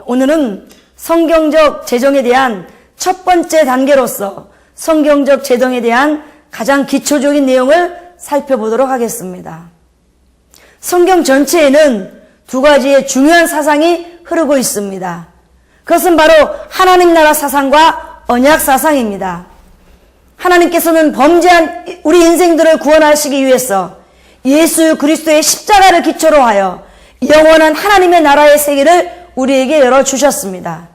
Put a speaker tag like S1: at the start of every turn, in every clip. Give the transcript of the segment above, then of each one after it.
S1: 오늘은 성경적 재정에 대한 첫 번째 단계로서 성경적 재정에 대한 가장 기초적인 내용을 살펴보도록 하겠습니다. 성경 전체에는 두 가지의 중요한 사상이 흐르고 있습니다. 그것은 바로 하나님 나라 사상과 언약 사상입니다. 하나님께서는 범죄한 우리 인생들을 구원하시기 위해서 예수 그리스도의 십자가를 기초로 하여 영원한 하나님의 나라의 세계를 우리에게 열어주셨습니다.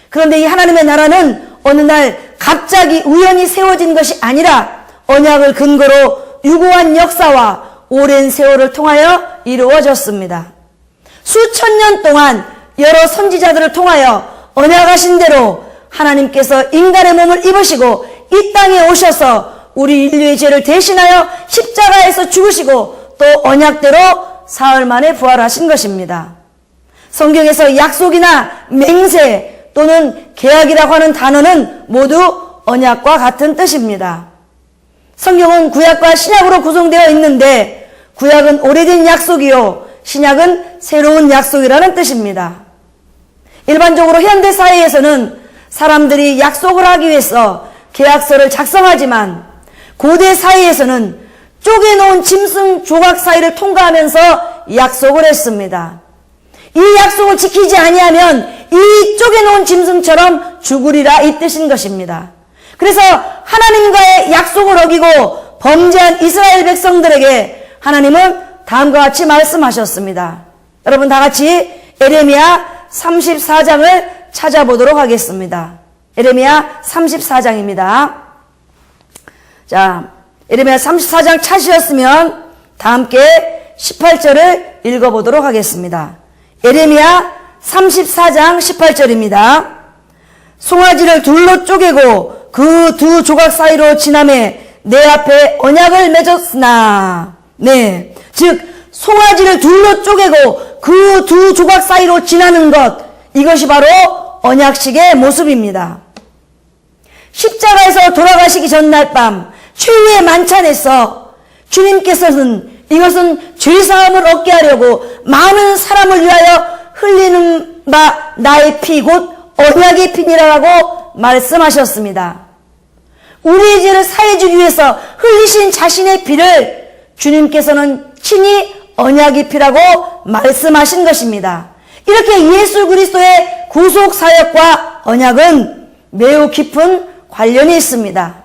S1: 그런데 이 하나님의 나라는 어느 날 갑자기 우연히 세워진 것이 아니라 언약을 근거로 유구한 역사와 오랜 세월을 통하여 이루어졌습니다. 수천 년 동안 여러 선지자들을 통하여 언약하신 대로 하나님께서 인간의 몸을 입으시고 이 땅에 오셔서 우리 인류의 죄를 대신하여 십자가에서 죽으시고 또 언약대로 사흘 만에 부활하신 것입니다. 성경에서 약속이나 맹세 또는 계약이라고 하는 단어는 모두 언약과 같은 뜻입니다. 성경은 구약과 신약으로 구성되어 있는데 구약은 오래된 약속이요 신약은 새로운 약속이라는 뜻입니다. 일반적으로 현대 사회에서는 사람들이 약속을 하기 위해서 계약서를 작성하지만 고대 사회에서는 쪼개놓은 짐승 조각 사이를 통과하면서 약속을 했습니다. 이 약속을 지키지 아니하면 이 쪼개놓은 짐승처럼 죽으리라 이 뜻인 것입니다. 그래서 하나님과의 약속을 어기고 범죄한 이스라엘 백성들에게 하나님은 다음과 같이 말씀하셨습니다. 여러분 다 같이 에레미야 34장을 찾아보도록 하겠습니다. 에레미야 34장입니다. 자, 에레미야 34장 찾으셨으면 다 함께 18절을 읽어보도록 하겠습니다. 에레미야 34장 18절입니다. 송아지를 둘로 쪼개고 그 두 조각 사이로 지나매 내 앞에 언약을 맺었으나 네, 즉 송아지를 둘로 쪼개고 그 두 조각 사이로 지나는 것 이것이 바로 언약식의 모습입니다. 십자가에서 돌아가시기 전날 밤 최후의 만찬에서 주님께서는 이것은 죄사함을 얻게 하려고 많은 사람을 위하여 흘리는 바 나의 피 곧 언약의 피니라라고 말씀하셨습니다. 우리의 죄를 사해 주기 위해서 흘리신 자신의 피를 주님께서는 친히 언약의 피라고 말씀하신 것입니다. 이렇게 예수 그리스도의 구속 사역과 언약은 매우 깊은 관련이 있습니다.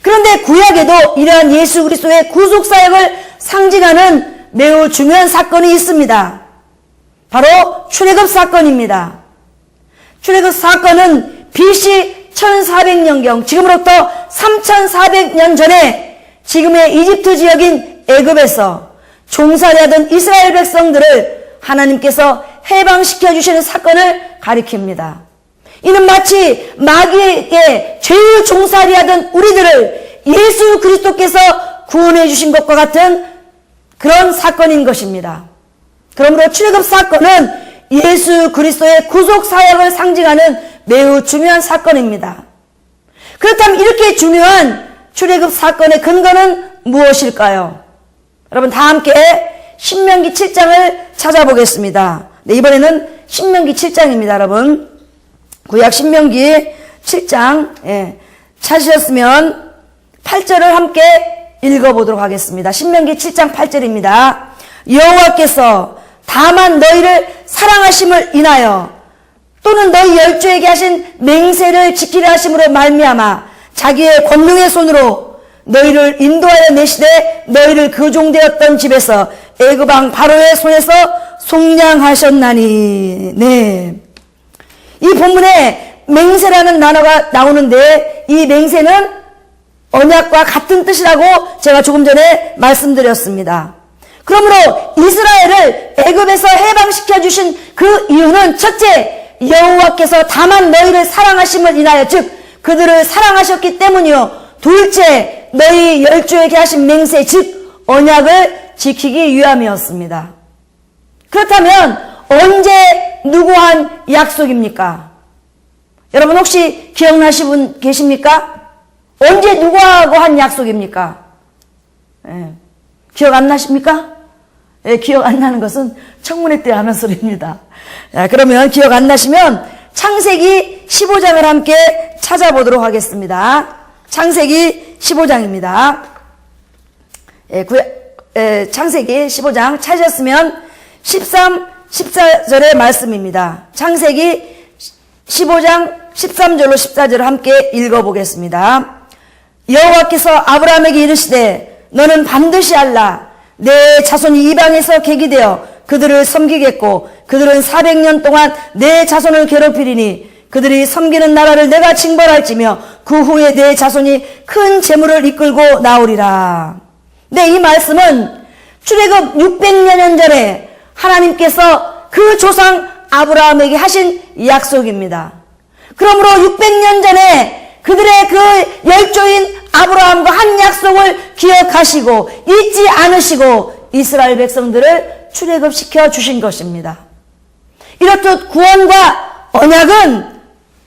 S1: 그런데 구약에도 이러한 예수 그리스도의 구속 사역을 상징하는 매우 중요한 사건이 있습니다. 바로 출애굽 사건입니다. 출애굽 사건은 BC 1400년경 지금으로부터 3400년 전에 지금의 이집트 지역인 애굽에서 종살이하던 이스라엘 백성들을 하나님께서 해방시켜 주시는 사건을 가리킵니다. 이는 마치 마귀에게 죄의 종살이하던 우리들을 예수 그리스도께서 구원해 주신 것과 같은 그런 사건인 것입니다. 그러므로 출애굽 사건은 예수 그리스도의 구속 사역을 상징하는 매우 중요한 사건입니다. 그렇다면 이렇게 중요한 출애굽 사건의 근거는 무엇일까요? 여러분 다 함께 신명기 7장을 찾아보겠습니다. 네, 이번에는 신명기 7장입니다. 여러분 구약 신명기 7장 찾으셨으면 8절을 함께 읽어보도록 하겠습니다. 신명기 7장 8절입니다. 여호와께서 다만 너희를 사랑하심을 인하여 또는 너희 열조에게 하신 맹세를 지키려 하심으로 말미암아 자기의 권능의 손으로 너희를 인도하여 내시되 너희를 교종되었던 집에서 애굽 왕 바로의 손에서 속량하셨나니. 네. 이 본문에 맹세라는 단어가 나오는데 이 맹세는 언약과 같은 뜻이라고 제가 조금 전에 말씀드렸습니다. 그러므로 이스라엘을 애굽에서 해방시켜 주신 그 이유는 첫째, 여호와께서 다만 너희를 사랑하심을 인하여 즉 그들을 사랑하셨기 때문이요. 둘째, 너희 열조에게 하신 맹세 즉 언약을 지키기 위함이었습니다. 그렇다면 언제 누구 한 약속입니까? 여러분 혹시 기억나시는 분 계십니까? 언제 누구하고 한 약속입니까? 기억 안 나십니까? 기억 안 나는 것은 청문회 때 하는 소리입니다. 그러면 기억 안 나시면 창세기 15장을 함께 찾아보도록 하겠습니다. 창세기 15장입니다. 창세기 15장 찾으셨으면 13, 14절의 말씀입니다. 창세기 15장 13절로 14절을 함께 읽어보겠습니다. 여호와께서 아브라함에게 이르시되 너는 반드시 알라. 내 자손이 이방에서 객이되어 그들을 섬기겠고 그들은 400년 동안 내 자손을 괴롭히리니 그들이 섬기는 나라를 내가 징벌할지며 그 후에 내 자손이 큰 재물을 이끌고 나오리라. 네, 이 말씀은 출애굽 600여 년 전에 하나님께서 그 조상 아브라함에게 하신 약속입니다. 그러므로 600년 전에 그들의 그 열조인 아브라함과 한 약속을 기억하시고 잊지 않으시고 이스라엘 백성들을 출애굽시켜 주신 것입니다. 이렇듯 구원과 언약은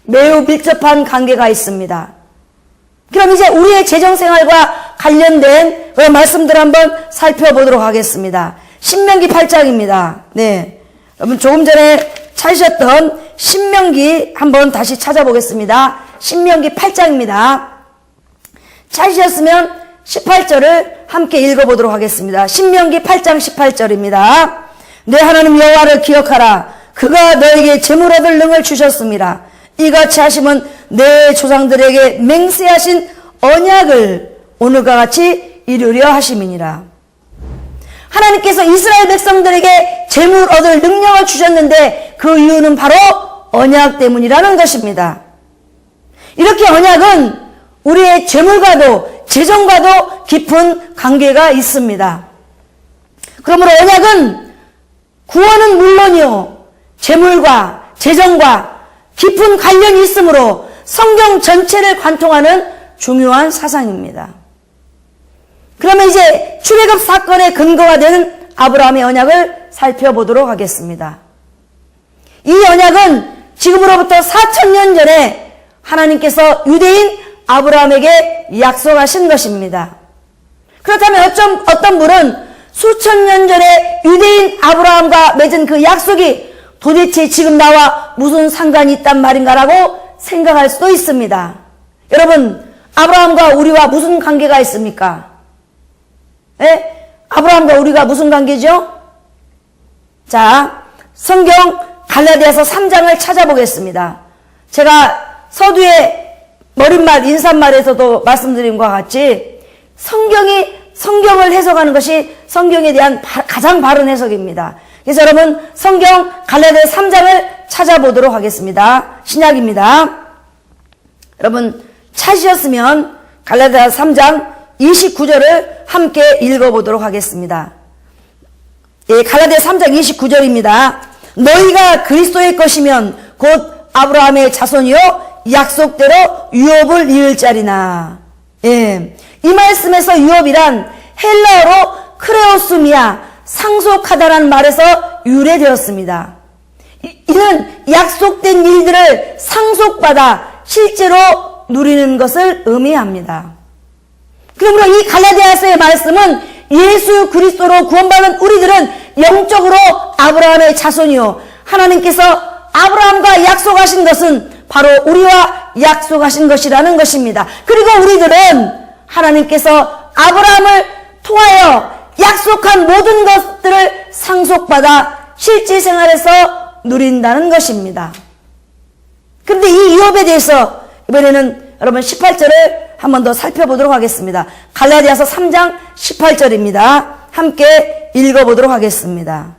S1: 매우 밀접한 관계가 있습니다. 그럼 이제 우리의 재정생활과 관련된 그런 말씀들을 한번 살펴보도록 하겠습니다. 신명기 8장입니다. 네, 여러분 조금 전에 찾으셨던 신명기 한번 다시 찾아보겠습니다. 신명기 8장입니다. 찾으셨으면 18절을 함께 읽어보도록 하겠습니다. 신명기 8장 18절입니다. 내 하나님 여호와를 기억하라. 그가 너에게 재물 얻을 능을 주셨습니다. 이같이 하심은 내 조상들에게 맹세하신 언약을 오늘과 같이 이루려 하심이니라. 하나님께서 이스라엘 백성들에게 재물 얻을 능력을 주셨는데 그 이유는 바로 언약 때문이라는 것입니다. 이렇게 언약은 우리의 재물과도 재정과도 깊은 관계가 있습니다. 그러므로 언약은 구원은 물론이요 재물과 재정과 깊은 관련이 있으므로 성경 전체를 관통하는 중요한 사상입니다. 그러면 이제 출애굽 사건의 근거가 되는 아브라함의 언약을 살펴보도록 하겠습니다. 이 언약은 지금으로부터 4,000년 전에 하나님께서 유대인 아브라함에게 약속하신 것입니다. 그렇다면 어떤 분은 수천 년 전에 유대인 아브라함과 맺은 그 약속이 도대체 지금 나와 무슨 상관이 있단 말인가라고 생각할 수도 있습니다. 여러분, 아브라함과 우리와 무슨 관계가 있습니까? 아브라함과 우리가 무슨 관계죠? 자, 성경 갈라디아서 3장을 찾아보겠습니다. 제가 서두에 머릿말, 인사말에서도 말씀드린 것과 같이 성경을 해석하는 것이 성경에 대한 가장 바른 해석입니다. 그래서 여러분 성경 갈라디아 3장을 찾아보도록 하겠습니다. 신약입니다. 여러분 찾으셨으면 갈라디아 3장 29절을 함께 읽어보도록 하겠습니다. 예, 갈라디아 3장 29절입니다. 너희가 그리스도의 것이면 곧 아브라함의 자손이요 약속대로 유업을 이을 자리나. 예, 이 말씀에서 유업이란 헬라어로 크레오스미아 상속하다라는 말에서 유래되었습니다. 이는 약속된 일들을 상속받아 실제로 누리는 것을 의미합니다. 그러므로 이 갈라디아서의 말씀은 예수 그리스도로 구원받은 우리들은 영적으로 아브라함의 자손이요 하나님께서 아브라함과 약속하신 것은 바로 우리와 약속하신 것이라는 것입니다. 그리고 우리들은 하나님께서 아브라함을 통하여 약속한 모든 것들을 상속받아 실제 생활에서 누린다는 것입니다. 그런데 이 유업에 대해서 이번에는 여러분 18절을 한 번 더 살펴보도록 하겠습니다. 갈라디아서 3장 18절입니다. 함께 읽어보도록 하겠습니다.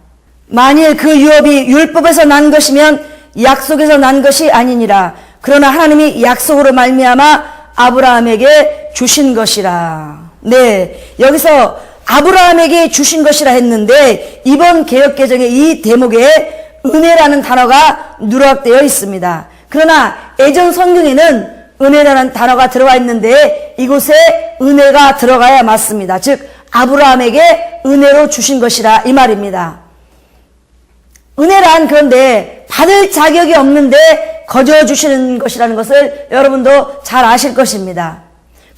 S1: 만일 그 유업이 율법에서 난 것이면 약속에서 난 것이 아니니라. 그러나 하나님이 약속으로 말미암아 아브라함에게 주신 것이라. 네, 여기서 아브라함에게 주신 것이라 했는데 이번 개역개정의 이 대목에 은혜라는 단어가 누락되어 있습니다. 그러나 예전 성경에는 은혜라는 단어가 들어가 있는데 이곳에 은혜가 들어가야 맞습니다. 즉 아브라함에게 은혜로 주신 것이라 이 말입니다. 은혜란 그런데 받을 자격이 없는데 거저 주시는 것이라는 것을 여러분도 잘 아실 것입니다.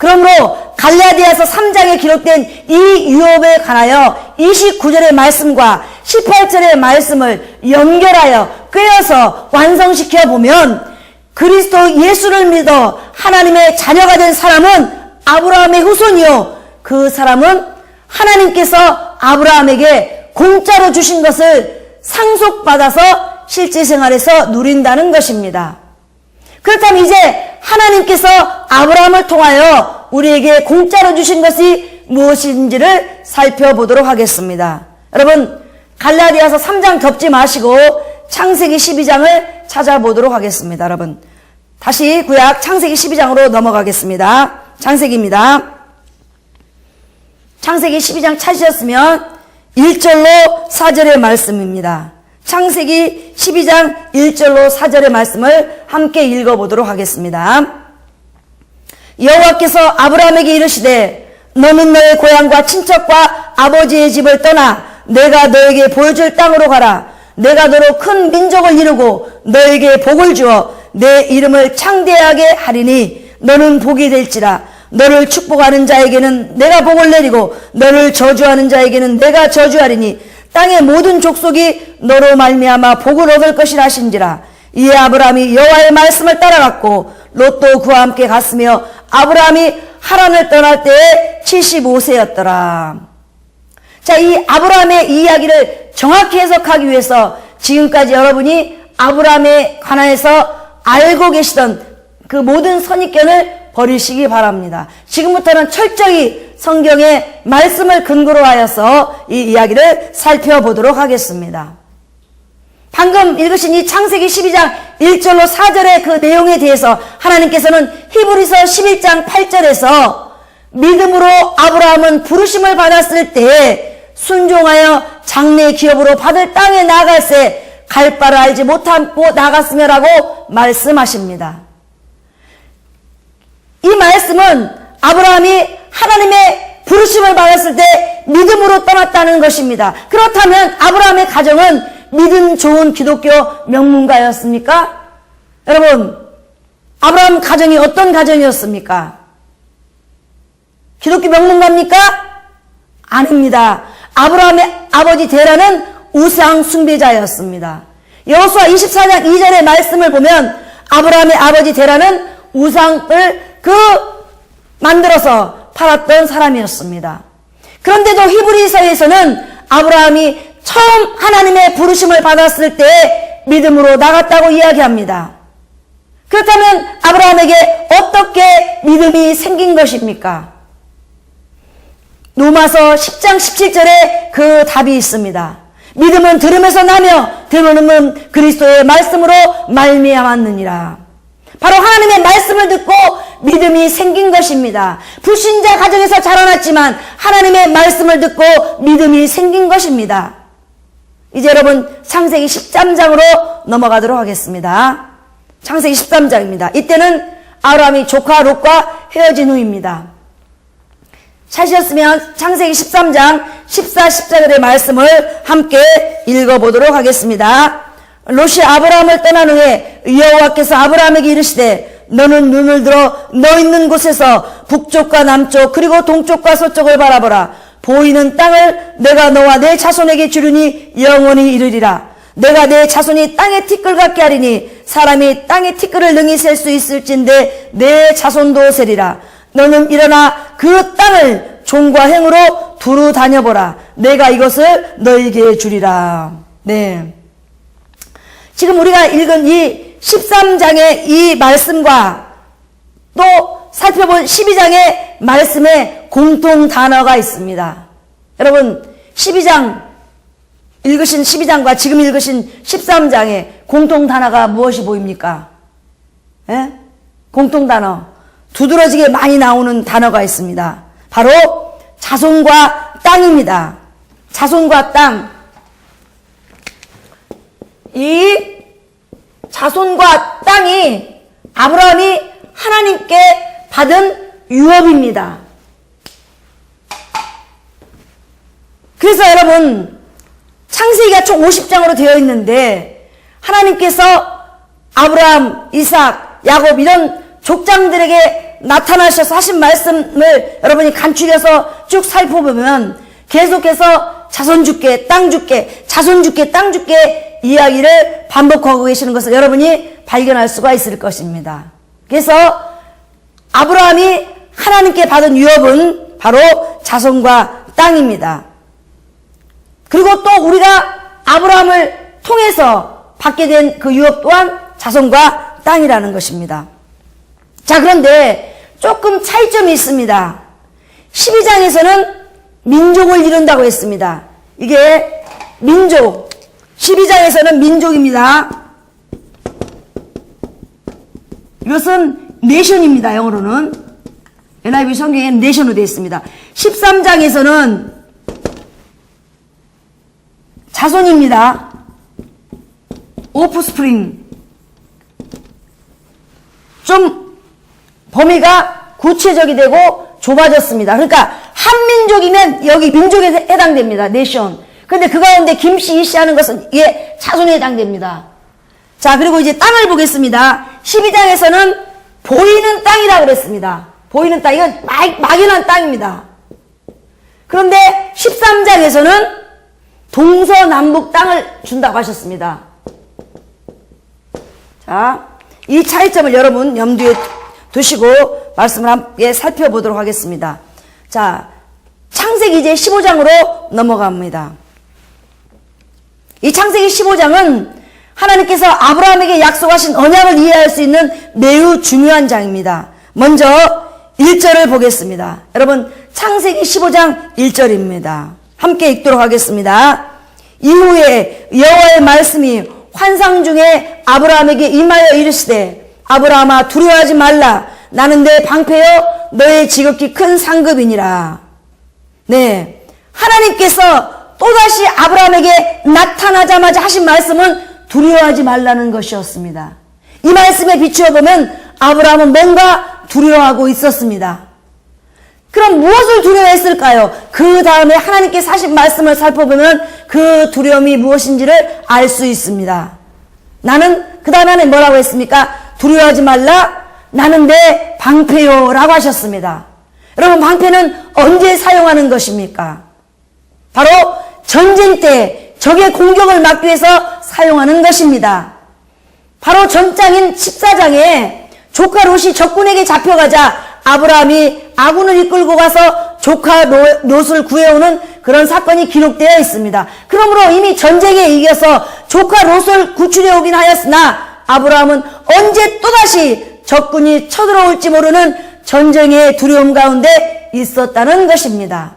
S1: 그러므로 갈라디아서 3장에 기록된 이 유업에 관하여 29절의 말씀과 18절의 말씀을 연결하여 꿰어서 완성시켜 보면 그리스도 예수를 믿어 하나님의 자녀가 된 사람은 아브라함의 후손이요, 그 사람은 하나님께서 아브라함에게 공짜로 주신 것을 상속받아서 실제 생활에서 누린다는 것입니다. 그렇다면 이제 하나님께서 아브라함을 통하여 우리에게 공짜로 주신 것이 무엇인지를 살펴보도록 하겠습니다. 여러분, 갈라디아서 3장 겹지 마시고 창세기 12장을 찾아보도록 하겠습니다. 여러분, 다시 구약 창세기 12장으로 넘어가겠습니다. 창세기입니다. 창세기 12장 찾으셨으면 1절로 4절의 말씀입니다. 창세기 12장 1절로 4절의 말씀을 함께 읽어보도록 하겠습니다. 여호와께서 아브라함에게 이르시되 너는 너의 고향과 친척과 아버지의 집을 떠나 내가 너에게 보여줄 땅으로 가라. 내가 너로 큰 민족을 이루고 너에게 복을 주어 내 이름을 창대하게 하리니 너는 복이 될지라. 너를 축복하는 자에게는 내가 복을 내리고 너를 저주하는 자에게는 내가 저주하리니 땅의 모든 족속이 너로 말미암아 복을 얻을 것이라 하신지라. 이에 아브라함이 여호와의 말씀을 따라갔고 롯도 그와 함께 갔으며 아브라함이 하란을 떠날 때에 75세였더라. 자, 이 아브라함의 이야기를 정확히 해석하기 위해서 지금까지 여러분이 아브라함에 관하여서 알고 계시던 그 모든 선입견을 버리시기 바랍니다. 지금부터는 철저히 성경의 말씀을 근거로 하여서 이 이야기를 살펴보도록 하겠습니다. 방금 읽으신 이 창세기 12장 1절로 4절의 그 내용에 대해서 하나님께서는 히브리서 11장 8절에서 믿음으로 아브라함은 부르심을 받았을 때에 순종하여 장래 기업으로 받을 땅에 나갈새 갈 바를 알지 못하고 나갔으며라고 말씀하십니다. 이 말씀은 아브라함이 하나님의 부르심을 받았을 때 믿음으로 떠났다는 것입니다. 그렇다면 아브라함의 가정은 믿음 좋은 기독교 명문가였습니까? 여러분, 아브라함 가정이 어떤 가정이었습니까? 기독교 명문가입니까? 아닙니다. 아브라함의 아버지 데라는 우상 숭배자였습니다. 여호수아 24장 2절의 말씀을 보면 아브라함의 아버지 데라는 우상을 만들어서 팔았던 사람이었습니다. 그런데도 히브리서에서는 아브라함이 처음 하나님의 부르심을 받았을 때 믿음으로 나갔다고 이야기합니다. 그렇다면 아브라함에게 어떻게 믿음이 생긴 것입니까? 로마서 10장 17절에 그 답이 있습니다. 믿음은 들음에서 나며 들음은 그리스도의 말씀으로 말미암았느니라. 바로 하나님의 말씀을 듣고 믿음이 생긴 것입니다. 불신자 가정에서 자라났지만 하나님의 말씀을 듣고 믿음이 생긴 것입니다. 이제 여러분 창세기 13장으로 넘어가도록 하겠습니다. 창세기 13장입니다. 이때는 아브라함이 조카 롯과 헤어진 후입니다. 찾으셨으면 창세기 13장 14, 14절의 말씀을 함께 읽어보도록 하겠습니다. 롯이 아브라함을 떠난 후에 여호와께서 아브라함에게 이르시되 너는 눈을 들어 너 있는 곳에서 북쪽과 남쪽 그리고 동쪽과 서쪽을 바라보라. 보이는 땅을 내가 너와 내 자손에게 주리니 영원히 이르리라. 내가 내 자손이 땅의 티끌 같게 하리니 사람이 땅의 티끌을 능히 셀 수 있을진데 내 자손도 세리라. 너는 일어나 그 땅을 종과 행으로 두루 다녀보라. 내가 이것을 너에게 주리라. 네. 지금 우리가 읽은 이 13장의 이 말씀과 또 살펴본 12장의 말씀에 공통 단어가 있습니다. 여러분 12장 읽으신 12장과 지금 읽으신 13장에 공통 단어가 무엇이 보입니까? 예? 공통 단어 두드러지게 많이 나오는 단어가 있습니다. 바로 자손과 땅입니다. 자손과 땅. 이 자손과 땅이 아브라함이 하나님께 받은 유업입니다. 그래서 여러분 창세기가 총 50장으로 되어 있는데 하나님께서 아브라함, 이삭, 야곱 이런 족장들에게 나타나셔서 하신 말씀을 여러분이 간추려서 쭉 살펴보면 계속해서 자손 줄게, 땅 줄게, 자손 줄게, 땅 줄게 이야기를 반복하고 계시는 것을 여러분이 발견할 수가 있을 것입니다. 그래서 아브라함이 하나님께 받은 유업은 바로 자손과 땅입니다. 그리고 또 우리가 아브라함을 통해서 받게 된 그 유업 또한 자손과 땅이라는 것입니다. 자, 그런데 조금 차이점이 있습니다. 12장에서는 민족을 이룬다고 했습니다. 이게 민족, 12장에서는 민족입니다. 이것은 네션입니다. 영어로는 NIV 성경에는 네션으로 되어 있습니다. 13장에서는 자손입니다. 오프스프링. 좀 범위가 구체적이 되고 좁아졌습니다. 그러니까 한 민족이면 여기 민족에 해당됩니다. 네션. 근데 그 가운데 김씨, 이씨 하는 것은 이게 자손에 해당됩니다. 자, 그리고 이제 땅을 보겠습니다. 12장에서는 보이는 땅이라고 그랬습니다. 보이는 땅. 이건 막연한 땅입니다. 그런데 13장에서는 동서남북 땅을 준다고 하셨습니다. 자, 이 차이점을 여러분 염두에 두시고 말씀을 함께 살펴보도록 하겠습니다. 자, 창세기 이제 15장으로 넘어갑니다. 이 창세기 15장은 하나님께서 아브라함에게 약속하신 언약을 이해할 수 있는 매우 중요한 장입니다. 먼저 1절을 보겠습니다. 여러분, 창세기 15장 1절입니다. 함께 읽도록 하겠습니다. 이후에 여호와의 말씀이 환상 중에 아브라함에게 임하여 이르시되 아브라함아 두려워하지 말라. 나는 내 방패여 너의 지극히 큰 상급이니라. 네, 하나님께서 또다시 아브라함에게 나타나자마자 하신 말씀은 두려워하지 말라는 것이었습니다. 이 말씀에 비추어 보면 아브라함은 뭔가 두려워하고 있었습니다. 그럼 무엇을 두려워했을까요? 그 다음에 하나님께서 하신 말씀을 살펴보면 그 두려움이 무엇인지를 알 수 있습니다. 나는 그 다음에 뭐라고 했습니까? 두려워하지 말라. 나는 내 방패요 라고 하셨습니다. 여러분, 방패는 언제 사용하는 것입니까? 바로 전쟁 때 적의 공격을 막기 위해서 사용하는 것입니다. 바로 전장인 14장에 조카 롯이 적군에게 잡혀가자 아브라함이 아군을 이끌고 가서 조카 롯을 구해오는 그런 사건이 기록되어 있습니다. 그러므로 이미 전쟁에 이겨서 조카 롯을 구출해 오긴 하였으나 아브라함은 언제 또다시 적군이 쳐들어올지 모르는 전쟁의 두려움 가운데 있었다는 것입니다.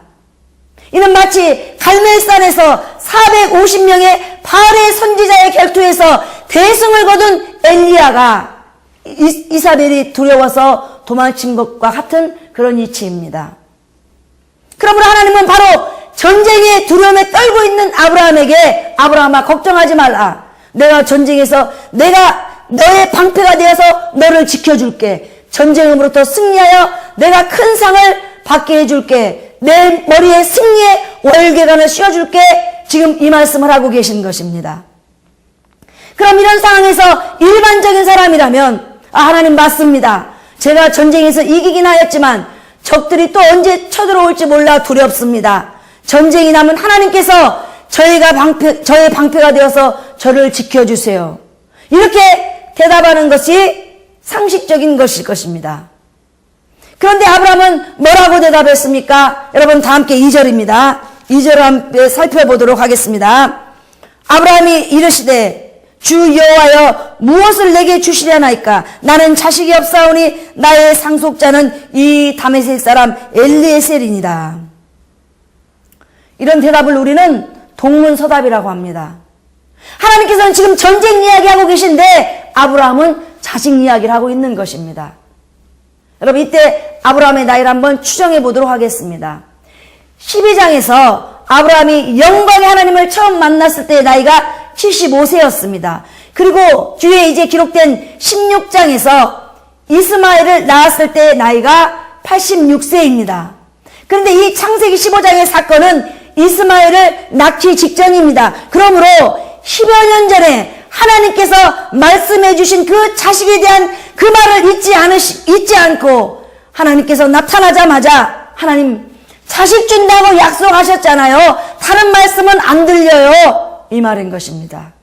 S1: 이는 마치 갈멜산에서 450명의 바알의 선지자의 결투에서 대승을 거둔 엘리야가 이사벨이 두려워서 도망친 것과 같은 그런 이치입니다. 그러므로 하나님은 바로 전쟁의 두려움에 떨고 있는 아브라함에게 아브라함아 걱정하지 말라. 내가 전쟁에서 내가 너의 방패가 되어서 너를 지켜줄게. 전쟁으로부터 승리하여 내가 큰 상을 받게 해줄게. 내 머리에 승리의 월계관을 씌워줄게. 지금 이 말씀을 하고 계신 것입니다. 그럼 이런 상황에서 일반적인 사람이라면 하나님 맞습니다. 제가 전쟁에서 이기긴 하였지만 적들이 또 언제 쳐들어올지 몰라 두렵습니다. 전쟁이 나면 하나님께서 저의 방패가 되어서 저를 지켜주세요. 이렇게 대답하는 것이 상식적인 것일 것입니다. 그런데 아브라함은 뭐라고 대답했습니까? 여러분 다 함께 2절입니다. 2절을 함께 살펴보도록 하겠습니다. 아브라함이 이르시되 주 여호와여 무엇을 내게 주시려나이까? 나는 자식이 없사오니 나의 상속자는 이 다메섹 사람 엘리에셀이니라. 이런 대답을 우리는 동문서답이라고 합니다. 하나님께서는 지금 전쟁 이야기하고 계신데 아브라함은 자식 이야기를 하고 있는 것입니다. 여러분 이때 아브라함의 나이를 한번 추정해 보도록 하겠습니다. 12장에서 아브라함이 영광의 하나님을 처음 만났을 때의 나이가 75세였습니다. 그리고 뒤에 이제 기록된 16장에서 이스마엘을 낳았을 때의 나이가 86세입니다. 그런데 이 창세기 15장의 사건은 이스마엘을 낳기 직전입니다. 그러므로 10여 년 전에 하나님께서 말씀해 주신 그 자식에 대한 그 말을 잊지 않고 하나님께서 나타나자마자 하나님 자식 준다고 약속하셨잖아요. 다른 말씀은 안 들려요. 이 말인 것입니다.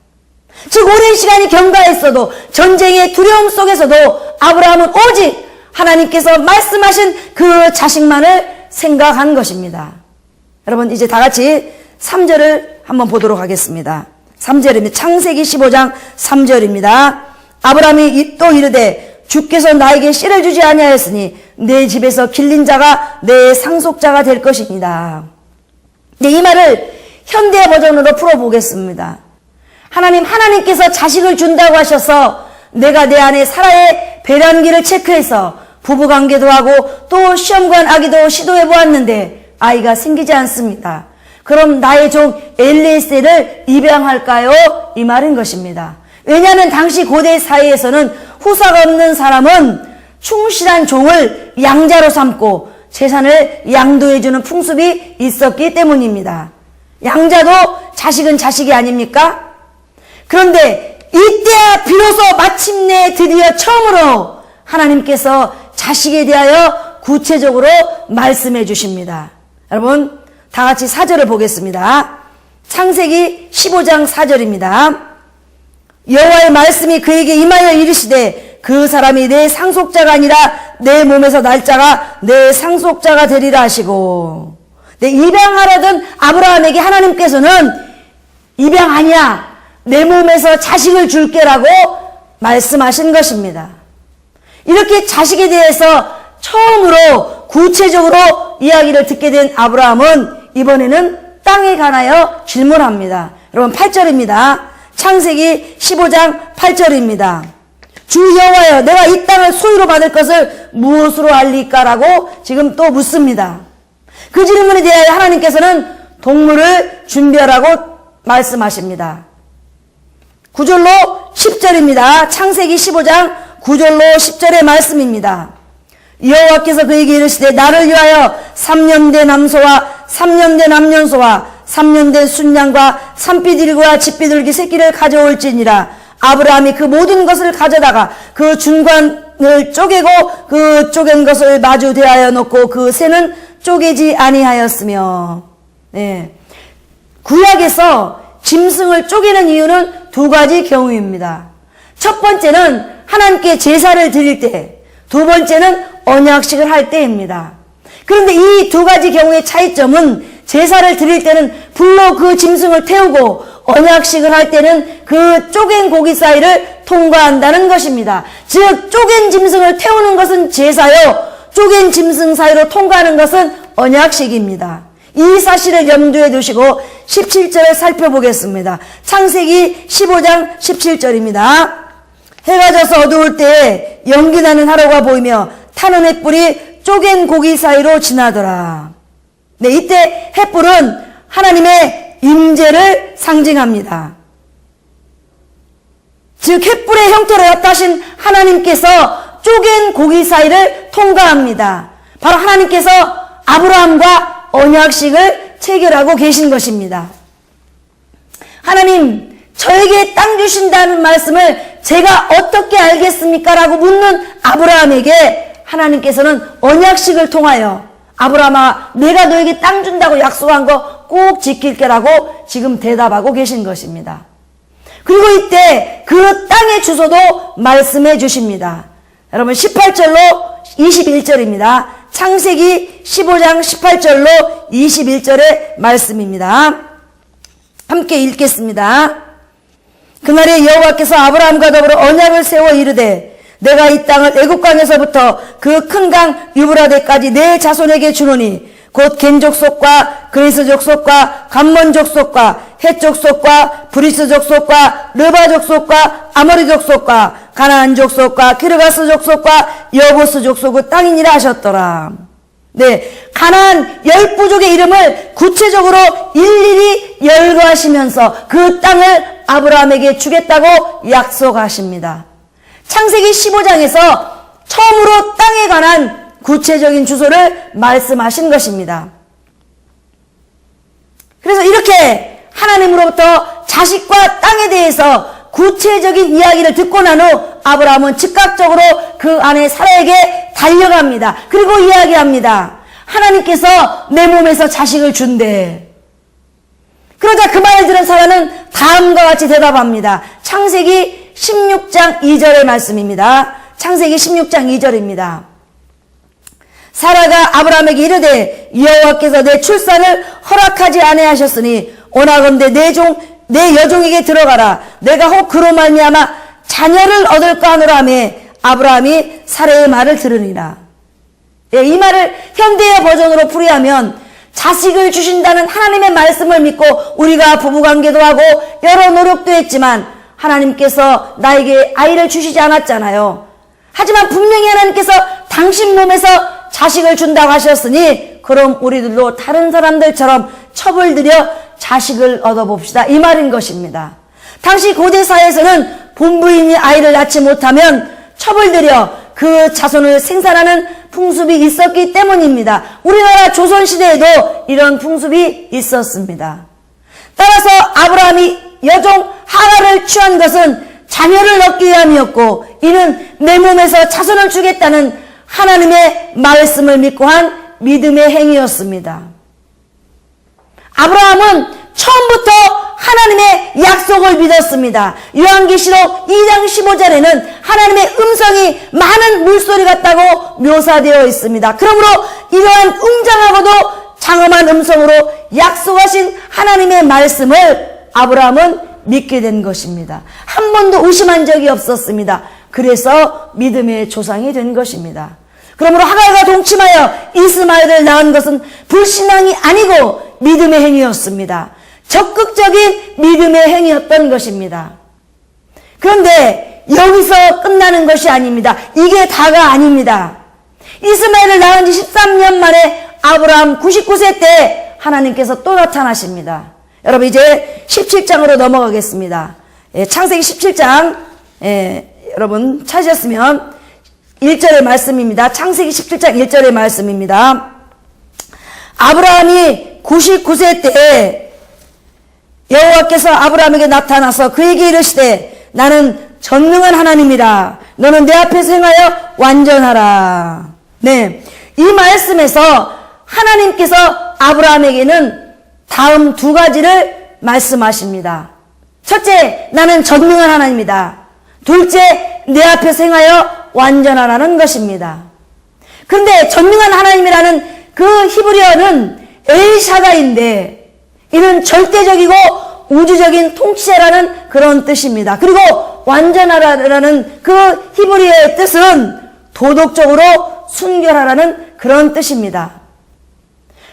S1: 즉 오랜 시간이 경과했어도 전쟁의 두려움 속에서도 아브라함은 오직 하나님께서 말씀하신 그 자식만을 생각한 것입니다. 여러분 이제 다 같이 3절을 한번 보도록 하겠습니다. 3절입니다. 창세기 15장 3절입니다. 아브라함이 또 이르되 주께서 나에게 씨를 주지 아니하였으니 내 집에서 길린 자가 내 상속자가 될 것입니다. 네, 이 말을 현대 버전으로 풀어보겠습니다. 하나님께서 자식을 준다고 하셔서 내가 내 아내 사라의 배란기를 체크해서 부부관계도 하고 또 시험관 아기도 시도해 보았는데 아이가 생기지 않습니다. 그럼 나의 종 엘리에셀을 입양할까요? 이 말인 것입니다. 왜냐하면 당시 고대 사회에서는 후사가 없는 사람은 충실한 종을 양자로 삼고 재산을 양도해주는 풍습이 있었기 때문입니다. 양자도 자식은 자식이 아닙니까? 그런데 이때야 비로소 마침내 드디어 처음으로 하나님께서 자식에 대하여 구체적으로 말씀해 주십니다. 여러분 다 같이 4절을 보겠습니다. 창세기 15장 4절입니다. 여호와의 말씀이 그에게 임하여 이르시되 그 사람이 내 상속자가 아니라 내 몸에서 날 자가 내 상속자가 되리라 하시고, 내 입양하려던 아브라함에게 하나님께서는 입양 아니야, 내 몸에서 자식을 줄게라고 말씀하신 것입니다. 이렇게 자식에 대해서 처음으로 구체적으로 이야기를 듣게 된 아브라함은 이번에는 땅에 관하여 질문합니다. 여러분 8절입니다. 창세기 15장 8절입니다. 주 여호와여, 내가 이 땅을 소유로 받을 것을 무엇으로 알리까라고 지금 또 묻습니다. 그 질문에 대하여 하나님께서는 동물을 준비하라고 말씀하십니다. 9절로 10절입니다. 창세기 15장 9절로 10절의 말씀입니다. 여호와께서 그에게 이르시되 나를 위하여 3년 된 남소와 3년 된 남년소와 3년 된 순양과 산비둘기와 집비둘기 새끼를 가져올지니라. 아브라함이 그 모든 것을 가져다가 그 중간을 쪼개고 그 쪼갠 것을 마주 대하여 놓고 그 새는 쪼개지 아니하였으며. 네. 구약에서 짐승을 쪼개는 이유는 두 가지 경우입니다. 첫 번째는 하나님께 제사를 드릴 때, 두 번째는 언약식을 할 때입니다. 그런데 이 두 가지 경우의 차이점은 제사를 드릴 때는 불로 그 짐승을 태우고 언약식을 할 때는 그 쪼갠 고기 사이를 통과한다는 것입니다. 즉 쪼갠 짐승을 태우는 것은 제사요, 쪼갠 짐승 사이로 통과하는 것은 언약식입니다. 이 사실을 염두에 두시고 17절을 살펴보겠습니다. 창세기 15장 17절입니다. 해가 져서 어두울 때에 연기나는 하루가 보이며 타는 햇불이 쪼갠 고기 사이로 지나더라. 네, 이때 햇불은 하나님의 임재를 상징합니다. 즉 햇불의 형태로 나타나신 하나님께서 쪼갠 고기 사이를 통과합니다. 바로 하나님께서 아브라함과 언약식을 체결하고 계신 것입니다. 하나님, 저에게 땅 주신다는 말씀을 제가 어떻게 알겠습니까? 라고 묻는 아브라함에게 하나님께서는 언약식을 통하여 아브라함아, 내가 너에게 땅 준다고 약속한 거 꼭 지킬게라고 지금 대답하고 계신 것입니다. 그리고 이때 그 땅의 주소도 말씀해 주십니다. 여러분 18절로 21절입니다. 창세기 15장 18절로 21절의 말씀입니다. 함께 읽겠습니다. 그날에 여호와께서 아브라함과 더불어 언약을 세워 이르되 내가 이 땅을 애굽 강에서부터 그 큰 강 유브라데까지 내 자손에게 주노니 곧 겐 족속과 그리스 족속과 감몬 족속과 헷 족속과 브리스 족속과 르바 족속과 아모리 족속과 가나안 족속과 기르가스 족속과 여부스 족속의 땅이니라 하셨더라. 네, 가나안 10부족의 이름을 구체적으로 일일이 열거하시면서 그 땅을 아브라함에게 주겠다고 약속하십니다. 창세기 15장에서 처음으로 땅에 관한 구체적인 주소를 말씀하신 것입니다. 그래서 이렇게 하나님으로부터 자식과 땅에 대해서 구체적인 이야기를 듣고 난 후 아브라함은 즉각적으로 그 아내 사라에게 달려갑니다. 그리고 이야기합니다. 하나님께서 내 몸에서 자식을 준대. 그러자 그 말을 들은 사라는 다음과 같이 대답합니다. 창세기 16장 2절의 말씀입니다. 창세기 16장 2절입니다. 사라가 아브라함에게 이르되 여호와께서 내 출산을 허락하지 아니하셨으니 원하건대 내 여종에게 들어가라. 내가 혹 그로 말미암아 자녀를 얻을까 하노라 하며 아브라함이 사라의 말을 들으니라. 이 말을 현대의 버전으로 풀이하면 자식을 주신다는 하나님의 말씀을 믿고 우리가 부부관계도 하고 여러 노력도 했지만 하나님께서 나에게 아이를 주시지 않았잖아요. 하지만 분명히 하나님께서 당신 몸에서 자식을 준다고 하셨으니 그럼 우리들도 다른 사람들처럼 첩을 들여 자식을 얻어봅시다. 이 말인 것입니다. 당시 고대 사회에서는 본부인이 아이를 낳지 못하면 첩을 들여 그 자손을 생산하는 풍습이 있었기 때문입니다. 우리나라 조선시대에도 이런 풍습이 있었습니다. 따라서 아브라함이 여종 하가를 취한 것은 자녀를 얻기 위함이었고 이는 내 몸에서 자손을 주겠다는 하나님의 말씀을 믿고 한 믿음의 행위였습니다. 아브라함은 처음부터 하나님의 약속을 믿었습니다. 요한계시록 2장 15절에는 하나님의 음성이 많은 물소리 같다고 묘사되어 있습니다. 그러므로 이러한 웅장하고도 장엄한 음성으로 약속하신 하나님의 말씀을 아브라함은 믿게 된 것입니다. 한 번도 의심한 적이 없었습니다. 그래서 믿음의 조상이 된 것입니다. 그러므로 하갈과 동침하여 이스마엘을 낳은 것은 불신앙이 아니고 믿음의 행위였습니다. 적극적인 믿음의 행위였던 것입니다. 그런데 여기서 끝나는 것이 아닙니다. 이게 다가 아닙니다. 이스마엘을 낳은 지 13년 만에 아브라함 99세 때 하나님께서 또 나타나십니다. 여러분 이제 17장으로 넘어가겠습니다. 창세기 17장 여러분 찾으셨으면 1절의 말씀입니다. 창세기 17장 1절의 말씀입니다. 아브라함이 99세 때 여호와께서 아브라함에게 나타나서 그에게 이르시되 나는 전능한 하나님이라 너는 내 앞에서 행하여 완전하라. 네, 이 말씀에서 하나님께서 아브라함에게는 다음 두 가지를 말씀하십니다. 첫째, 나는 전능한 하나님이다. 둘째, 내 앞에서 행하여 완전하라는 것입니다. 그런데 전능한 하나님이라는 그 히브리어는 엘샤다인데 이는 절대적이고 우주적인 통치자라는 그런 뜻입니다. 그리고 완전하라는 그 히브리어의 뜻은 도덕적으로 순결하라는 그런 뜻입니다.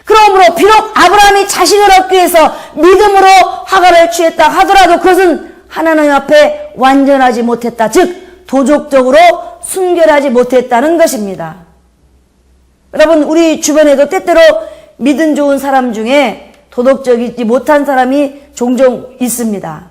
S1: 그러므로 비록 아브라함이 자식을 얻기 위해서 믿음으로 하갈을 취했다 하더라도 그것은 하나님 앞에 완전하지 못했다. 즉 도덕적으로 순결하지 못했다는 것입니다. 여러분 우리 주변에도 때때로 믿음 좋은 사람 중에 도덕적이지 못한 사람이 종종 있습니다.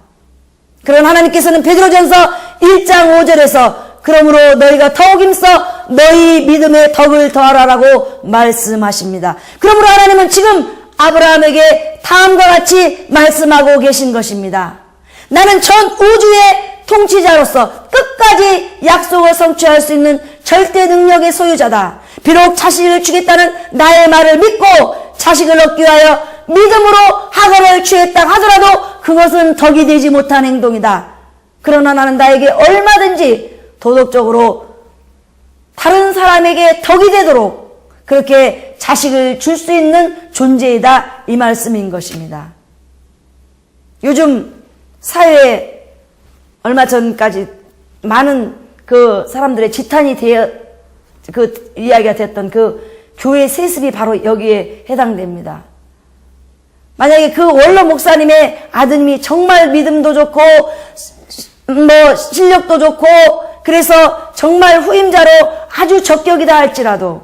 S1: 그럼 하나님께서는 베드로전서 1장 5절에서 그러므로 너희가 더욱 힘써 너희 믿음의 덕을 더하라라고 말씀하십니다. 그러므로 하나님은 지금 아브라함에게 다음과 같이 말씀하고 계신 것입니다. 나는 전 우주의 통치자로서 끝까지 약속을 성취할 수 있는 절대 능력의 소유자다. 비록 자식을 주겠다는 나의 말을 믿고 자식을 얻기 위하여 믿음으로 하갈을 취했다 하더라도 그것은 덕이 되지 못한 행동이다. 그러나 나는 나에게 얼마든지 도덕적으로 다른 사람에게 덕이 되도록 그렇게 자식을 줄 수 있는 존재이다. 이 말씀인 것입니다. 요즘 사회에 얼마 전까지 많은 그 사람들의 지탄이 그 이야기가 됐던 그 교회 세습이 바로 여기에 해당됩니다. 만약에 그 원로 목사님의 아드님이 정말 믿음도 좋고 실력도 좋고 그래서 정말 후임자로 아주 적격이다 할지라도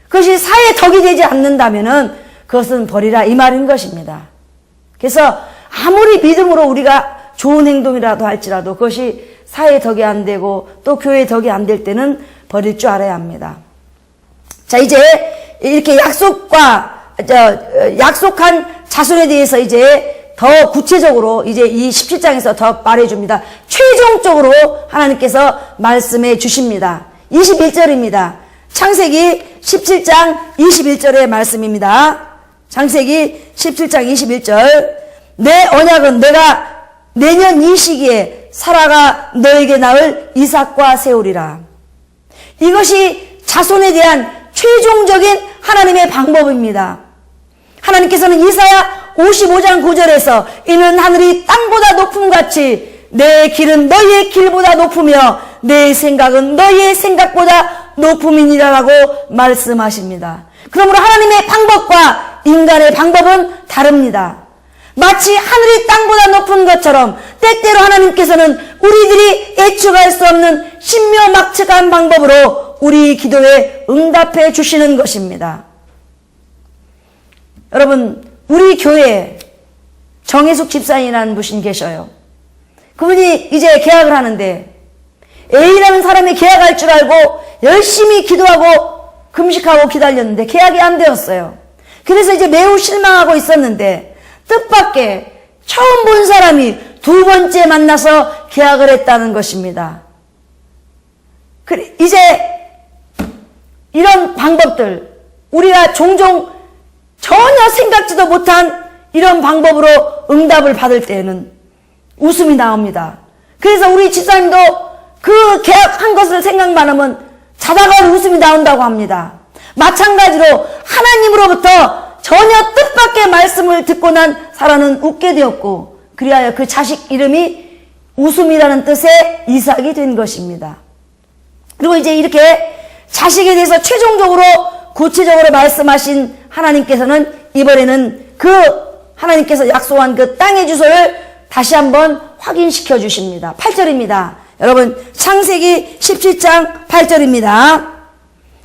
S1: 그것이 사회에 덕이 되지 않는다면은 그것은 버리라 이 말인 것입니다. 그래서 아무리 믿음으로 우리가 좋은 행동이라도 할지라도 그것이 사회에 덕이 안 되고 또 교회에 덕이 안 될 때는 버릴 줄 알아야 합니다. 자, 이제 이렇게 약속한 자손에 대해서 이제 더 구체적으로 이제 이 17장에서 더 말해줍니다. 최종적으로 하나님께서 말씀해 주십니다. 21절입니다. 창세기 17장 21절의 말씀입니다. 창세기 17장 21절. 내 언약은 내가 내년 이 시기에 사라가 너에게 낳을 이삭과 세우리라. 이것이 자손에 대한 최종적인 하나님의 방법입니다. 하나님께서는 이사야 55장 9절에서 이는 하늘이 땅보다 높음같이 내 길은 너희의 길보다 높으며 내 생각은 너희의 생각보다 높음이니라라고 말씀하십니다. 그러므로 하나님의 방법과 인간의 방법은 다릅니다. 마치 하늘이 땅보다 높은 것처럼 때때로 하나님께서는 우리들이 예측할 수 없는 신묘막측한 방법으로 우리 기도에 응답해 주시는 것입니다. 여러분, 우리 교회에 정혜숙 집사님이라는 분이 계셔요. 그분이 이제 개학을 하는데 A라는 사람이 개학할 줄 알고 열심히 기도하고 금식하고 기다렸는데 개학이 안 되었어요. 그래서 이제 매우 실망하고 있었는데 뜻밖의 처음 본 사람이 두 번째 만나서 개학을 했다는 것입니다. 이제 이런 방법들, 우리가 종종 전혀 생각지도 못한 이런 방법으로 응답을 받을 때에는 웃음이 나옵니다. 그래서 우리 집사님도 그 계약한 것을 생각만 하면 자다가 웃음이 나온다고 합니다. 마찬가지로 하나님으로부터 전혀 뜻밖의 말씀을 듣고 난 사라는 웃게 되었고, 그리하여 그 자식 이름이 웃음이라는 뜻의 이삭이 된 것입니다. 그리고 이제 이렇게 자식에 대해서 최종적으로 구체적으로 말씀하신 하나님께서는 이번에는 그 하나님께서 약속한 그 땅의 주소를 다시 한번 확인시켜 주십니다. 8절입니다. 여러분, 창세기 17장 8절입니다.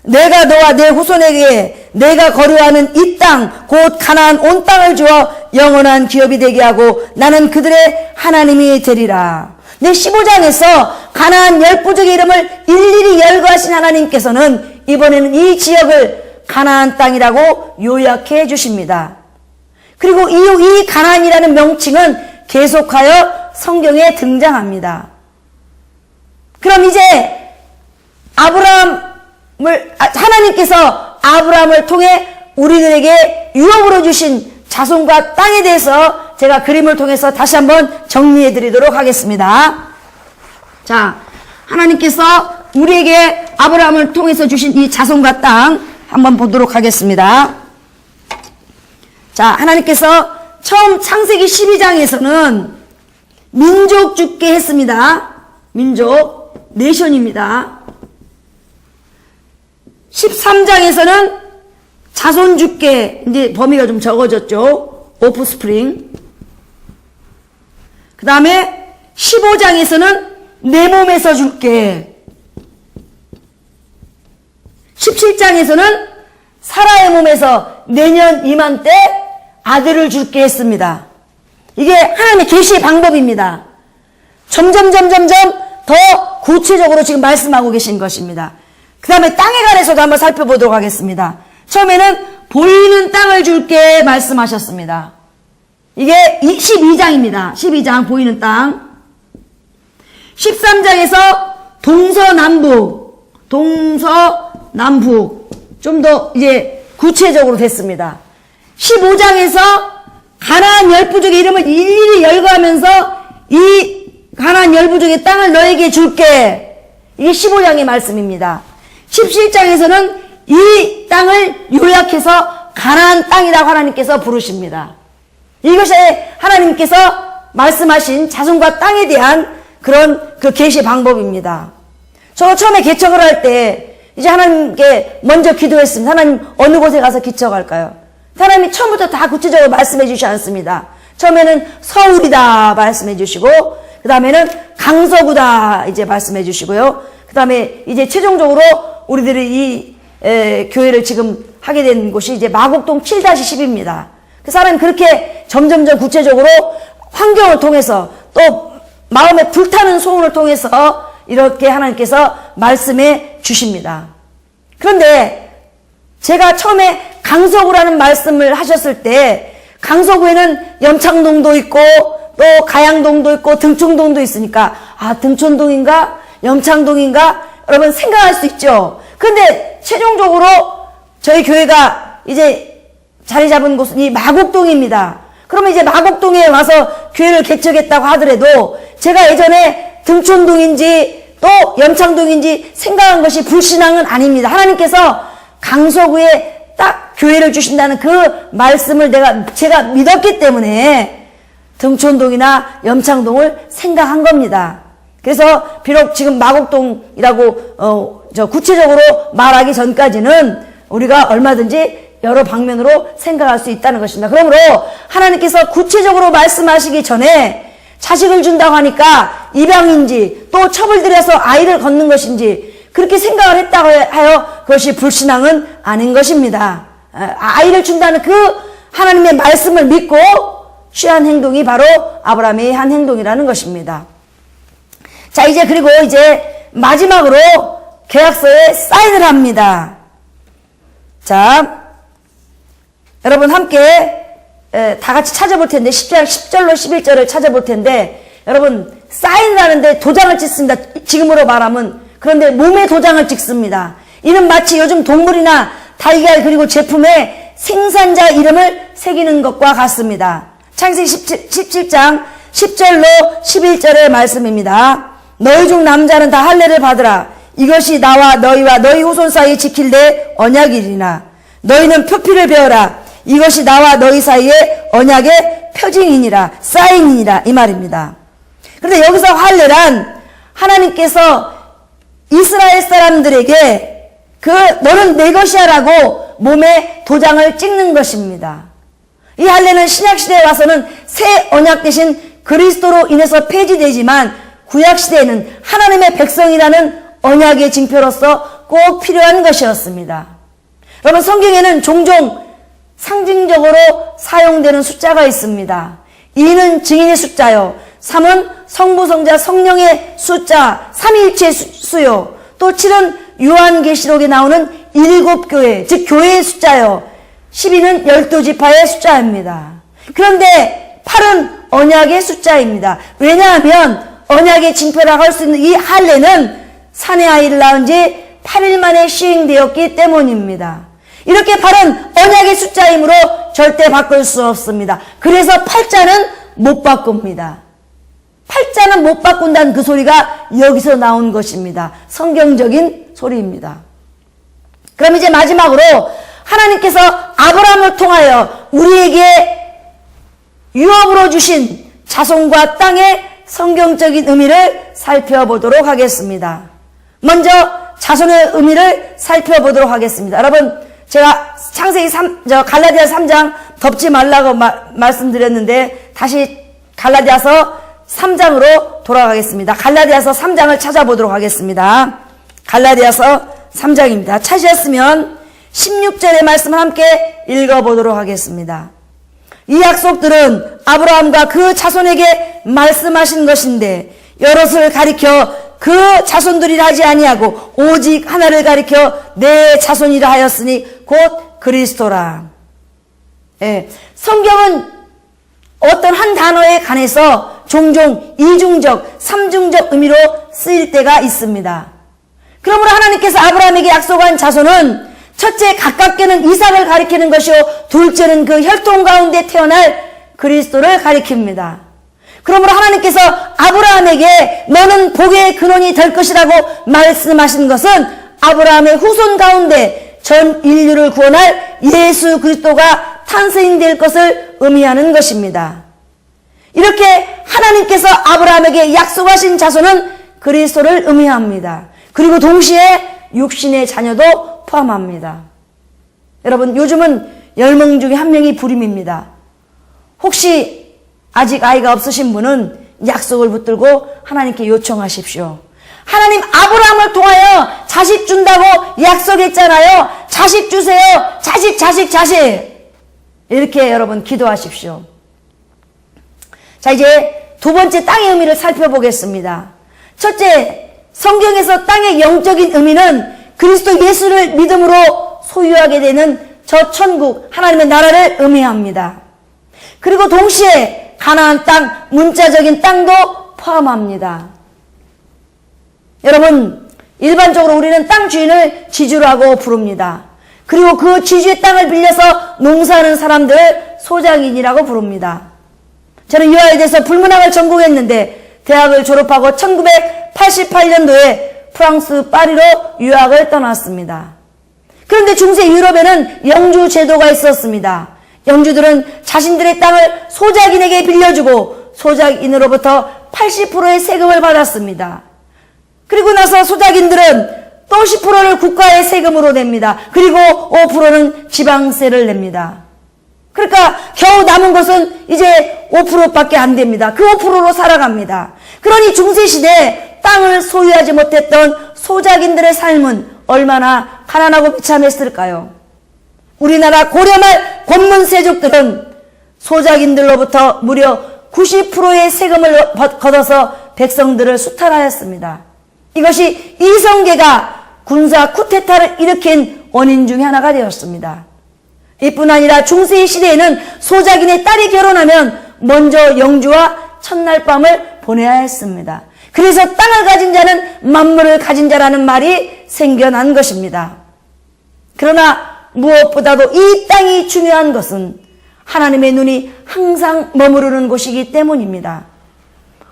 S1: 내가 너와 내 후손에게 내가 거류하는 이 땅 곧 가나안 온 땅을 주어 영원한 기업이 되게 하고 나는 그들의 하나님이 되리라. 내 15장에서 가나안 10부족의 이름을 일일이 열거하신 하나님께서는 이번에는 이 지역을 가나안 땅이라고 요약해 주십니다. 그리고 이 가나안이라는 명칭은 계속하여 성경에 등장합니다. 그럼 이제 하나님께서 아브라함을 통해 우리들에게 유업으로 주신 자손과 땅에 대해서 제가 그림을 통해서 다시 한번 정리해 드리도록 하겠습니다. 자, 하나님께서 우리에게 아브라함을 통해서 주신 이 자손과 땅 한번 보도록 하겠습니다. 자, 하나님께서 처음 창세기 12장에서는 민족 죽게 했습니다. 민족, 네션입니다. 13장에서는 자손 죽게, 이제 범위가 좀 적어졌죠. 오프스프링. 그 다음에 15장에서는 내 몸에서 줄게. 17장에서는 사라의 몸에서 내년 이맘때 아들을 줄게 했습니다. 이게 하나님의 계시의 방법입니다. 점점 더 구체적으로 지금 말씀하고 계신 것입니다. 그 다음에 땅에 관해서도 한번 살펴보도록 하겠습니다. 처음에는 보이는 땅을 줄게 말씀하셨습니다. 이게 12장입니다. 12장 보이는 땅. 13장에서 동서남북 좀 더 이제 구체적으로 됐습니다. 15장에서 가나안 10부족의 이름을 일일이 열거하면서 이 가나안 10부족의 땅을 너에게 줄게. 이게 15장의 말씀입니다. 17장에서는 이 땅을 요약해서 가나안 땅이라고 하나님께서 부르십니다. 이것이 하나님께서 말씀하신 자손과 땅에 대한 그런 그 계시 방법입니다. 저 처음에 개척을 할 때 이제 하나님께 먼저 기도했습니다. 하나님 어느 곳에 가서 기척할까요? 하나님이 처음부터 다 구체적으로 말씀해 주시지 않습니다. 처음에는 서울이다 말씀해 주시고, 그 다음에는 강서구다 이제 말씀해 주시고요. 그 다음에 이제 최종적으로 우리들이 이 교회를 지금 하게 된 곳이 이제 마곡동 7-10입니다. 그 사람이 그렇게 점점 구체적으로 환경을 통해서 또 마음에 불타는 소원을 통해서 이렇게 하나님께서 말씀해 주십니다. 그런데 제가 처음에 강서구라는 말씀을 하셨을 때 강서구에는 염창동도 있고 또 가양동도 있고 등촌동도 있으니까 등촌동인가 염창동인가 여러분 생각할 수 있죠. 근데 최종적으로 저희 교회가 이제 자리 잡은 곳은 이 마곡동입니다. 그러면 이제 마곡동에 와서 교회를 개척했다고 하더라도 제가 예전에 등촌동인지 또 염창동인지 생각한 것이 불신앙은 아닙니다. 하나님께서 강서구에 딱 교회를 주신다는 그 말씀을 제가 믿었기 때문에 등촌동이나 염창동을 생각한 겁니다. 그래서 비록 지금 마곡동이라고 구체적으로 말하기 전까지는 우리가 얼마든지 여러 방면으로 생각할 수 있다는 것입니다. 그러므로 하나님께서 구체적으로 말씀하시기 전에 자식을 준다고 하니까 입양인지 또 첩을 들여서 아이를 걷는 것인지 그렇게 생각을 했다고 하여 그것이 불신앙은 아닌 것입니다. 아이를 준다는 그 하나님의 말씀을 믿고 취한 행동이 바로 아브라함이 한 행동이라는 것입니다. 자, 그리고 마지막으로 계약서에 사인을 합니다. 자, 여러분 함께 다 같이 찾아볼 텐데 10절로 11절을 찾아볼 텐데 여러분 사인을 하는데 도장을 찍습니다. 지금으로 말하면. 그런데 몸에 도장을 찍습니다. 이는 마치 요즘 동물이나 달걀 그리고 제품에 생산자 이름을 새기는 것과 같습니다. 창세기 17장 10절로 11절의 말씀입니다. 너희 중 남자는 다 할례를 받으라. 이것이 나와 너희와 너희 후손 사이에 지킬 내 언약이리나. 너희는 표피를 베어라. 이것이 나와 너희 사이에 언약의 표징이니라. 사인이니라. 이 말입니다. 그런데 여기서 할례란 하나님께서 이스라엘 사람들에게 너는 내 것이야 라고 몸에 도장을 찍는 것입니다. 이 할례는 신약시대에 와서는 새 언약 대신 그리스도로 인해서 폐지되지만 구약시대에는 하나님의 백성이라는 언약의 징표로서 꼭 필요한 것이었습니다. 여러분 성경에는 종종 상징적으로 사용되는 숫자가 있습니다. 2는 증인의 숫자요. 3은 성부, 성자, 성령의 숫자, 삼위일체의 수요. 또 7은 요한계시록에 나오는 7교회, 즉 교회의 숫자요. 12는 12지파의 숫자입니다. 그런데 8은 언약의 숫자입니다. 왜냐하면 언약의 징표라고 할 수 있는 이 할례는 산의 아이를 낳은 지 8일 만에 시행되었기 때문입니다. 이렇게 8은 언약의 숫자이므로 절대 바꿀 수 없습니다. 그래서 8자는 못 바꿉니다. 8자는 못 바꾼다는 그 소리가 여기서 나온 것입니다. 성경적인 소리입니다. 그럼 이제 마지막으로 하나님께서 아브라함을 통하여 우리에게 유업으로 주신 자손과 땅의 성경적인 의미를 살펴보도록 하겠습니다. 먼저 자손의 의미를 살펴보도록 하겠습니다. 여러분 제가 창세기 갈라디아 3장 덮지 말라고 말씀드렸는데 다시 갈라디아서 3장으로 돌아가겠습니다. 갈라디아서 3장을 찾아보도록 하겠습니다. 갈라디아서 3장입니다. 찾으셨으면 16절의 말씀을 함께 읽어보도록 하겠습니다. 이 약속들은 아브라함과 그 자손에게 말씀하신 것인데 여럿을 가리켜 그 자손들이라 하지 아니하고 오직 하나를 가리켜 내 자손이라 하였으니 곧 그리스도라. 성경은 어떤 한 단어에 관해서 종종 이중적, 삼중적 의미로 쓰일 때가 있습니다. 그러므로 하나님께서 아브라함에게 약속한 자손은 첫째 가깝게는 이삭을 가리키는 것이요 둘째는 그 혈통 가운데 태어날 그리스도를 가리킵니다. 그러므로 하나님께서 아브라함에게 너는 복의 근원이 될 것이라고 말씀하신 것은 아브라함의 후손 가운데 전 인류를 구원할 예수 그리스도가 탄생될 것을 의미하는 것입니다. 이렇게 하나님께서 아브라함에게 약속하신 자손은 그리스도를 의미합니다. 그리고 동시에 육신의 자녀도 포함합니다. 여러분 요즘은 10명 중에 1명이 불임입니다. 혹시 아직 아이가 없으신 분은 약속을 붙들고 하나님께 요청하십시오. 하나님 아브라함을 통하여 자식 준다고 약속했잖아요. 자식 주세요. 자식. 이렇게 여러분 기도하십시오. 자 이제 두 번째 땅의 의미를 살펴보겠습니다. 첫째, 성경에서 땅의 영적인 의미는 그리스도 예수를 믿음으로 소유하게 되는 저 천국 하나님의 나라를 의미합니다. 그리고 동시에 가나안 땅, 문자적인 땅도 포함합니다. 여러분, 일반적으로 우리는 땅 주인을 지주라고 부릅니다. 그리고 그 지주의 땅을 빌려서 농사하는 사람들을 소작인이라고 부릅니다. 저는 유아에 대해서 불문학을 전공했는데 대학을 졸업하고 1988년도에 프랑스 파리로 유학을 떠났습니다. 그런데 중세 유럽에는 영주 제도가 있었습니다. 영주들은 자신들의 땅을 소작인에게 빌려주고 소작인으로부터 80%의 세금을 받았습니다. 그리고 나서 소작인들은 또 10%를 국가의 세금으로 냅니다. 그리고 5%는 지방세를 냅니다. 그러니까 겨우 남은 것은 이제 5%밖에 안 됩니다. 그 5%로 살아갑니다. 그러니 중세시대에 땅을 소유하지 못했던 소작인들의 삶은 얼마나 가난하고 비참했을까요? 우리나라 고려말 권문세족들은 소작인들로부터 무려 90%의 세금을 걷어서 백성들을 수탈하였습니다. 이것이 이성계가 군사 쿠데타를 일으킨 원인 중에 하나가 되었습니다. 이뿐 아니라 중세 시대에는 소작인의 딸이 결혼하면 먼저 영주와 첫날 밤을 보내야 했습니다. 그래서 땅을 가진 자는 만물을 가진 자라는 말이 생겨난 것입니다. 그러나 무엇보다도 이 땅이 중요한 것은 하나님의 눈이 항상 머무르는 곳이기 때문입니다.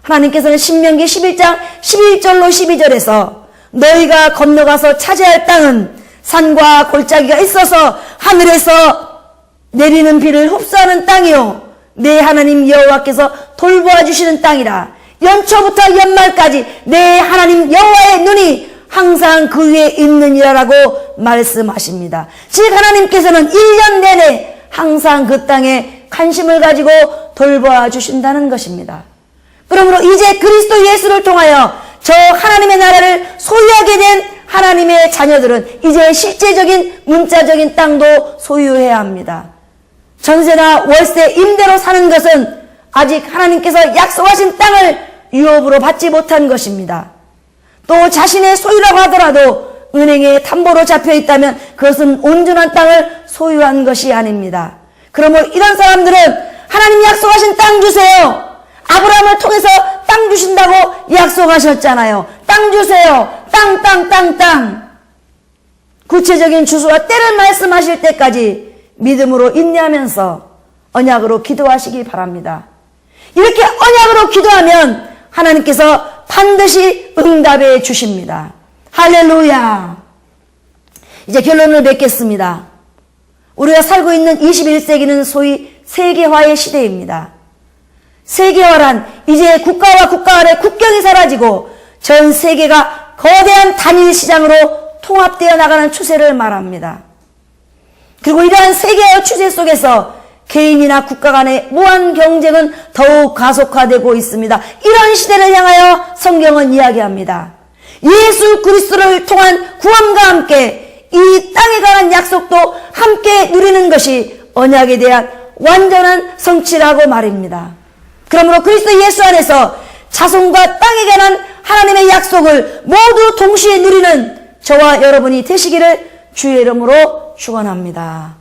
S1: 하나님께서는 신명기 11장 11절로 12절에서 너희가 건너가서 차지할 땅은 산과 골짜기가 있어서 하늘에서 내리는 비를 흡수하는 땅이요 내 하나님 여호와께서 돌보아 주시는 땅이라. 연초부터 연말까지 내 하나님 여호와의 눈이 항상 그 위에 있느니라라고 말씀하십니다. 즉 하나님께서는 1년 내내 항상 그 땅에 관심을 가지고 돌보아 주신다는 것입니다. 그러므로 이제 그리스도 예수를 통하여 저 하나님의 나라를 소유하게 된 하나님의 자녀들은 이제 실제적인 문자적인 땅도 소유해야 합니다. 전세나 월세, 임대로 사는 것은 아직 하나님께서 약속하신 땅을 유업으로 받지 못한 것입니다. 또 자신의 소유라고 하더라도 은행에 담보로 잡혀 있다면 그것은 온전한 땅을 소유한 것이 아닙니다. 그러므로 이런 사람들은 하나님 약속하신 땅 주세요. 아브라함을 통해서 땅 주신다고 약속하셨잖아요. 땅 주세요. 땅. 구체적인 주소와 때를 말씀하실 때까지 믿음으로 인내하면서 언약으로 기도하시기 바랍니다. 이렇게 언약으로 기도하면 하나님께서 반드시 응답해 주십니다. 할렐루야. 이제 결론을 맺겠습니다. 우리가 살고 있는 21세기는 소위 세계화의 시대입니다. 세계화란 이제 국가와 국가 간의 국경이 사라지고 전 세계가 거대한 단일 시장으로 통합되어 나가는 추세를 말합니다. 그리고 이러한 세계화 추세 속에서 개인이나 국가 간의 무한 경쟁은 더욱 가속화되고 있습니다. 이런 시대를 향하여 성경은 이야기합니다. 예수 그리스도를 통한 구원과 함께 이 땅에 관한 약속도 함께 누리는 것이 언약에 대한 완전한 성취라고 말입니다. 그러므로 그리스도 예수 안에서 자손과 땅에 관한 하나님의 약속을 모두 동시에 누리는 저와 여러분이 되시기를 주의 이름으로 축원합니다.